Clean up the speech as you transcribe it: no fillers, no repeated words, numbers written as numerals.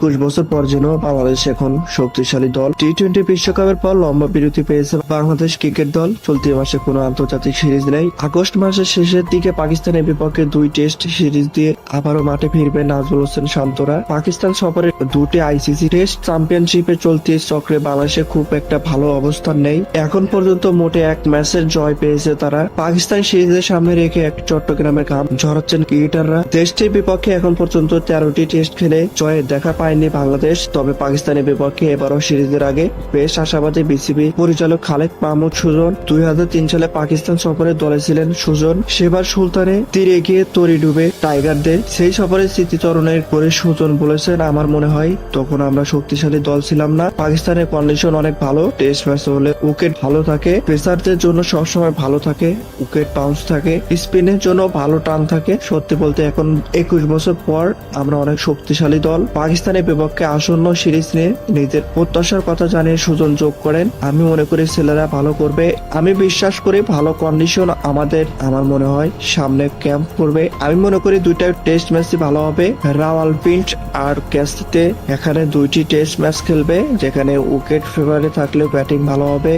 21 বছর পর যেন বাংলাদেশ এখন শক্তিশালী দল। টি-20 বিশ্বকাপের পর লম্বা বিরতি পেয়েছে বাংলাদেশ ক্রিকেট দল। চলতি মাসে কোনো আন্তর্জাতিক সিরিজ নেই। আগস্ট মাসের শেষের দিকে পাকিস্তানের বিপক্ষে 2 টেস্ট সিরিজ দিয়ে আবারও মাঠে ফিরবে নাজমুল হোসেন শান্তরা। পাকিস্তান সফরে 2টি আইসিসি টেস্ট চ্যাম্পিয়নশিপে চলতি চক্রে বাংলাদেশে খুব একটা ভালো অবস্থান নেই। এখন পর্যন্ত মোটে 1 ম্যাচের জয় পেয়েছে তারা। পাকিস্তান সিরিজের সামনে রেখে এক চট্টগ্রামের ঘাম ঝরাচ্ছেন ক্রিকেটাররা। দেশটির বিপক্ষে এখন পর্যন্ত 13টি টেস্ট খেলে জয়ের দেখা পায়নি বাংলাদেশ। তবে পাকিস্তানের বিপক্ষে এবারও সিরিজের আগে বেশ আশাবাদী বিসিবি পরিচালক খালেদ মাহমুদ সুজন। 2003 সালে পাকিস্তান সফরে দলে ছিলেন সুজন। সেবার সুলতানে তীরে গিয়ে তরি ডুবে টাইগারদের। সেই সফরে স্মৃতিচারণের করে সুজন বলেছেন, আমার মনে হয় তখন আমরা শক্তিশালী দল ছিলাম না। পাকিস্তানের কন্ডিশন অনেক ভালো। টেস্ট ম্যাচ হলে উইকেট ভালো থাকে, পেসারদের জন্য সবসময় ভালো থাকে, উইকেট বাউন্স থাকে, স্পিনের জন্য ভালো টান থাকে। সত্যি বলতে এখন 21 বছর পর আমরা অনেক শক্তিশালী দল। পাকিস্তানের বিপক্ষে আসন্ন সিরিজ নিয়ে নিজের প্রত্যাশার কথা জানিয়ে সুজন যোগ করেন, আমি মনে করি ছেলেরা ভালো করবে। আমি বিশ্বাস করি ভালো কন্ডিশন আমার মনে হয় সামনে ক্যাম্প করবে। আমি মনে করি 2টা টেস্ট ম্যাচই ভালো হবে। রাওয়ালপিন্ডি আর ক্যাস্টিতে এখানে 2টি টেস্ট ম্যাচ খেলবে, যেখানে উইকেট ফেভারে থাকলেও ব্যাটিং ভালো হবে।